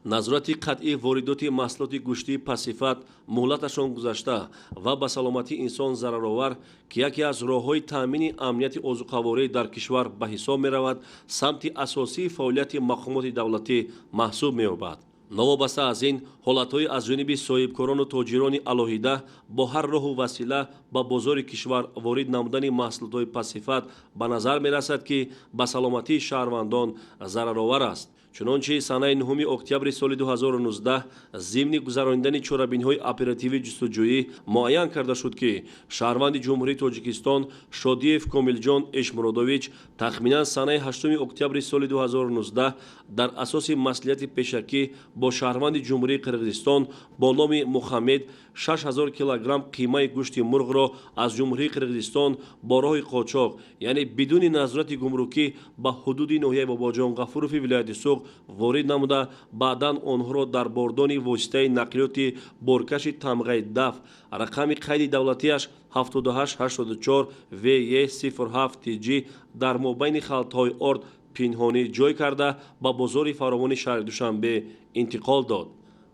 назорати қатъии воридоти маҳсулоти гӯшти пасифат муҳлаташон гузашта ва ба саломатии инсон зараровар ки яке аз роҳҳои таъмини амнияти озуқаворӣ дар кишвар ба ҳисоб меравад, самти асосии фаъолияти мақомоти давлатӣ маҳсуб меёбад. новобаста аз ин, ҳолатҳои аз ҷониби соҳибкорону тоҷирони алоҳида бо ҳар роҳу васила ба бозори кишвар ворид намудани маҳсулотҳои пасифат ба назар мерасад, ки ба саломатии шаҳрвандон зараровар аст. чунончи санаи 9 октябри соли 2019 зимни гузарондани чорабиниҳои оперативии ҷустуҷӯӣ муайян карда шуд, ки шаҳрванди ҷумҳурии Тоҷикистон Шодиев Комилҷон Эшмуродович тахминан санаи 8 октябри соли 2019 дар асоси маслиҳати пешакӣ бо шаҳрванди ҷумҳурии Қирғизистон бо номи Мухаммед 6000 килограмм қимаи гӯшти мурғро аз ҷумҳурии Қирғизистон бо роҳи қочоқ, яъне бидуни назорати гумрукӣ ба ҳудуди ноҳияи Бобоҷон Ғафурови вилояти Суғ ворид намуда, баъдан онҳоро дар бордони воситаи нақлиёти боркаши тамғаи даф рақами қайди давлатиаш 7884 VE 07 TG дар мобайни халтаҳои орд пинҳонӣ ҷой карда ба бозори фаровони шаҳри Душанбе интиқол дод.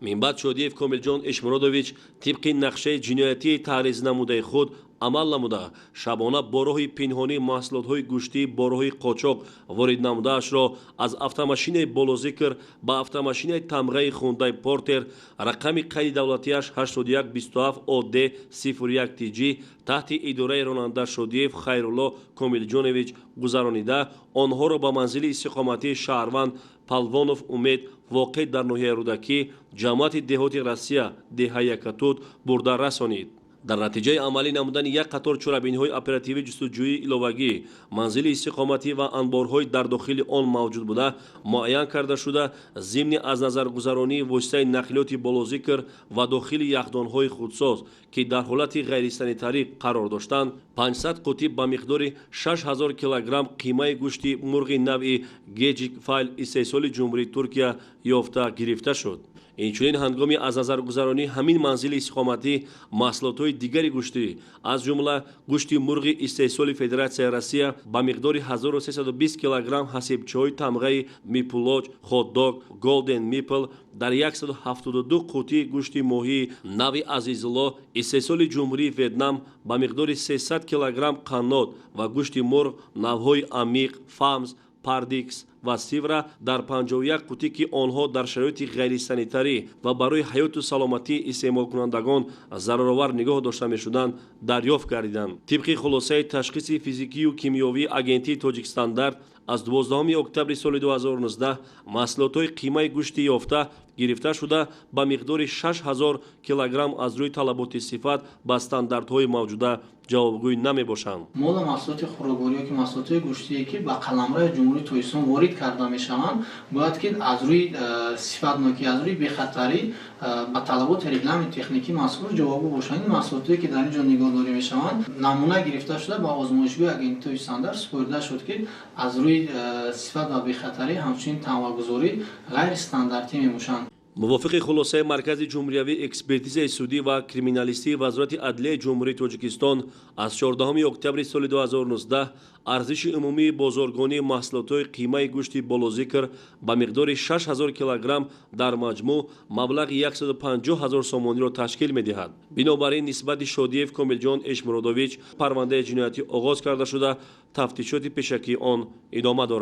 минбаъд Шодиев Комилҷон Эшмуродович тибқи нақшаи ҷиноятии таъризнамудаи худ амал намуда, шабона бо роҳи пинҳонӣ маҳсулотҳои гӯштии бо роҳи қочоқ ворид намудаашро аз автомашинаи болозикр ба автомашинаи тамғаи Хундай Портер рақами қайди давлатиаш 8127 OD 01 TG таҳти идораи ронанда Шодиев Хайрулло Комилҷонович гузаронида, онҳоро ба манзили истиқоматии шаҳрванд Палвонов Умед воқеъ дар ноҳияи Рӯдакӣ, ҷамъияти деҳоти Россия деҳа Якатут бурда расонид. дар натиҷаи амалӣ намудани як қатор чорабиниҳои оперативии ҷустуҷӯии иловагӣ манзили истиқоматӣ ва анборҳои дар дохили он мавҷуд буда, муайян карда шуда, зимни аз назаргузаронии воситаи нақлиёти болозикр ва дохили яхдонҳои худсоз, ки дар ҳолати ғайрисанитарӣ қарор доштанд, 500 қутӣ ба миқдори 6000 килограмм қимаи гӯшти мурғи навъи Геҷик Файл истеҳсоли ҷумҳурии Туркия ёфта гирифта шуд. инчунин ҳангоми аз назаргузаронии ҳамин манзили истиқоматӣ маҳсулотҳои дигари гӯштӣ, аз ҷумла гӯшти мурғи истеҳсоли Федератсияи Россия ба миқдори 1320 килограмм ҳасибчиҳои тамғаи Мипулоҷ, Хотдог, Голден Мипл, дар 172 қутии гӯшти моҳии нави Азизулло истеҳсоли ҷумҳурии Ветнам ба миқдори 300 килограмм қаннод ва гӯшти мурғ навъҳои Амиқ, Фамс, Пардикс ва Сивра дар 51 қутӣ, ки онҳо дар шароити ғайрисанитарӣ ва барои ҳаёту саломатии истеъмолкунандагон зараровар нигоҳ дошта мешуданд, дарёфт гардиданд. тибқи хулосаи ташхиси физикию кимиёвии агентии Тоҷикстандарт аз 12 октябри соли 2019 маҳсулотҳои қимаи гӯшти ёфта гирифта шуда ба миқдори 6000 килограмм аз рӯи талаботи сифат ба стандартҳои мавҷуда ҷавобгӯй намебошанд. мола маҳсулоти хӯрокворӣ ки маҳсулотҳои гӯштие ки ба қаламраи ҷумҳурии Тоҷикистон ворид карда мешаванд, бояд ки аз рӯи сифатнокӣ, аз рӯи бехатарӣ ба талаботи регламенти техникӣ масъул ҷавобгӯ бошанд. ин маҳсулотҳое ки дар ин ҷо нигоҳдорӣ мешаванд, намуна гирифта шуда ба озмоишгоҳи агентии Тоҷикстандарт супорида шуд, ки аз рӯи сифат ва бехатарӣ ҳамчунин тамғагузорӣ ғайристандартӣ мебошанд. мувофиқи хулосаи Маркази ҷумҳуриявии экспертизаи судӣ ва криминалистии Вазорати Адлияи Ҷумҳурии Тоҷикистон аз 14 октябри соли 2019 арзиши умумии бозоргонии маҳсулотҳои қимаи гӯшти болозикр ба миқдори 6000 килограмм дар маҷмӯъ маблағи 150 000 сомониро ташкил медиҳад. бинобар ин нисбати Шодиев Комилҷон Эшмуродович парвандаи ҷиноятӣ оғоз карда шуда, тафтишоти пешакии он идома дорад.